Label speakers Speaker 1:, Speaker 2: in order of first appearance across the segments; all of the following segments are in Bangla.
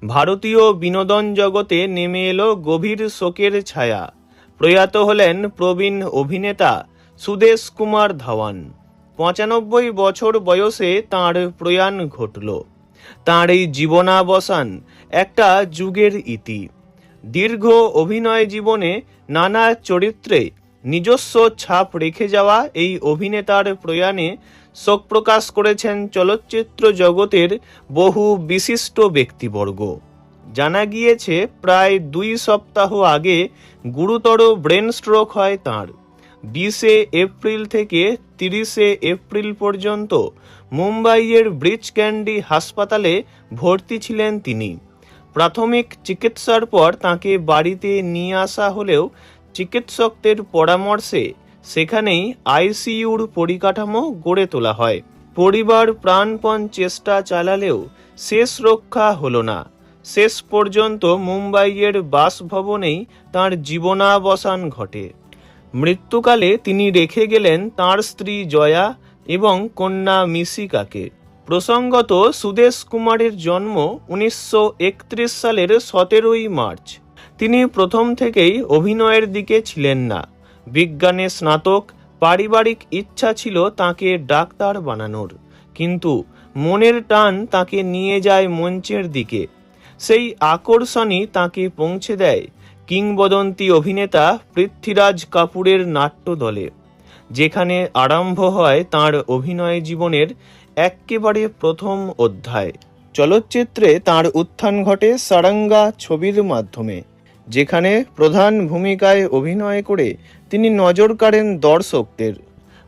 Speaker 1: ভারতীয় বিনোদন জগতে নেমে এলো গভীর শোকের ছায়া। প্রয়াত হলেন প্রবীণ অভিনেতা সুদেশ কুমার ধাওয়ান। ৯৫ বছর বয়সে তাঁর প্রয়াণ ঘটল। তাঁর এই জীবনাবসান একটা যুগের ইতি। দীর্ঘ অভিনয় জীবনে নানা চরিত্রে নিজস্ব ছাপ রেখে যাওয়া এই অভিনেতার প্রয়াণে শোক প্রকাশ করেছেন চলচ্চিত্র জগতের বহু বিশিষ্ট ব্যক্তিবর্গ। জানা গিয়েছে প্রায় ২ সপ্তাহ আগে গুরুতর ব্রেন স্ট্রোক হয় তাঁর। ২০ এপ্রিল থেকে ৩০ এপ্রিল পর্যন্ত মুম্বাইয়ের ব্রিচ ক্যান্ডি হাসপাতালে ভর্তি ছিলেন তিনি। প্রাথমিক চিকিৎসার পর তাঁকে বাড়িতে নিয়ে আসা হলেও চিকিৎসকদের পরামর্শে সেখানেই আইসিইউর পরিকাঠামো গড়ে তোলা হয়। পরিবার প্রাণপণ চেষ্টা চালালেও শেষ রক্ষা হলো না। শেষ পর্যন্ত মুম্বাইয়ের বাসভবনেই তাঁর জীবনাবসান ঘটে। মৃত্যুকালে তিনি রেখে গেলেন তাঁর স্ত্রী জয়া এবং কন্যা মিশিকাকে। প্রসঙ্গত, সুদেশ কুমারের জন্ম ১৯৩১ সালের ১৭ই মার্চ। তিনি প্রথম থেকেই অভিনয়ের দিকে ছিলেন না। বিজ্ঞানে স্নাতক, পারিবারিক ইচ্ছা ছিল তাঁকে ডাক্তার বানানোর, কিন্তু মনের টান তাঁকে নিয়ে যায় মঞ্চের দিকে। সেই আকর্ষণই তাঁকে পৌঁছে দেয় কিংবদন্তি অভিনেতা পৃথ্বীরাজ কাপুরের নাট্যদলে, যেখানে আরম্ভ হয় তাঁর অভিনয় জীবনের একেবারে প্রথম অধ্যায়। চলচ্চিত্রে তাঁর উত্থান ঘটে সারাঙ্গা ছবির মাধ্যমে, যেখানে প্রধান ভূমিকায় অভিনয় করে তিনি নজর কাড়েন দর্শকদের।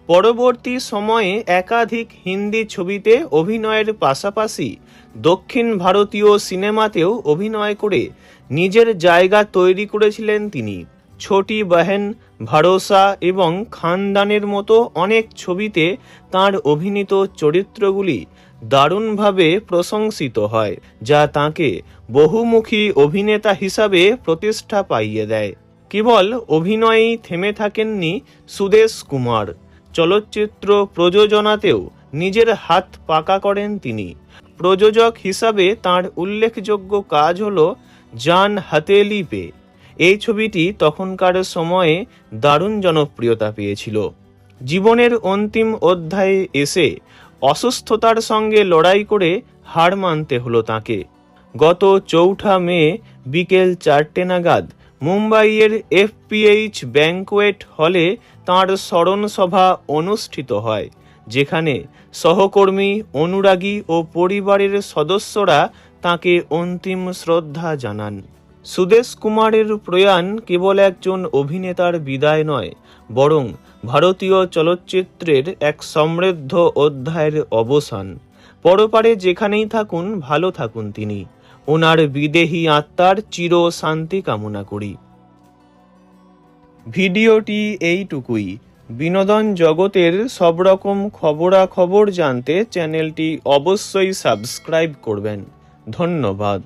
Speaker 1: পরবর্তী সময়ে একাধিক হিন্দি ছবিতে অভিনয়ের পাশাপাশি দক্ষিণ ভারতীয় সিনেমাতেও অভিনয় করে নিজের জায়গা তৈরি করেছিলেন তিনি। ছোটি বহন, ভরসা এবং খানদানের মতো অনেক ছবিতে তাঁর অভিনীত চরিত্রগুলি দারুণভাবে প্রশংসিত হয়, যা তাঁকে বহুমুখী অভিনেতা হিসাবে প্রতিষ্ঠা পাইয়ে দেয়। কেবল অভিনয়েই থেমে থাকেননি সুদেশ কুমার। চলচ্চিত্র প্রযোজনাতেও নিজের হাত পাকা করেন তিনি। প্রযোজক হিসাবে তাঁর উল্লেখযোগ্য কাজ হল জান হাতেলি পে। এই ছবিটি তখনকার সময়ে দারুণ জনপ্রিয়তা পেয়েছিল। জীবনের অন্তিম অধ্যায়ে এসে অসুস্থতার সঙ্গে লড়াই করে হার মানতে হলো তাঁকে। গত ৪ মে বিকেল ৪টে নাগাদ মুম্বাইয়ের FPH ব্যাংকোয়েট হলে তাঁর স্মরণ সভা অনুষ্ঠিত হয়, যেখানে সহকর্মী, অনুরাগী ও পরিবারের সদস্যরা তাঁকে অন্তিম শ্রদ্ধা জানান। সুদেশ কুমারের প্রয়াণ কেবল একজন অভিনেতার বিদায় নয়, বরং ভারতীয় চলচ্চিত্রের এক সমৃদ্ধ অধ্যায়ের অবসান। পরপারে যেখানেই থাকুন, ভালো থাকুন তিনি। ওনার বিদেহী আত্মার চির শান্তি কামনা করি। ভিডিওটি এইটুকুই। বিনোদন জগতের সব রকম খবরাখবর জানতে চ্যানেলটি অবশ্যই সাবস্ক্রাইব করবেন। ধন্যবাদ।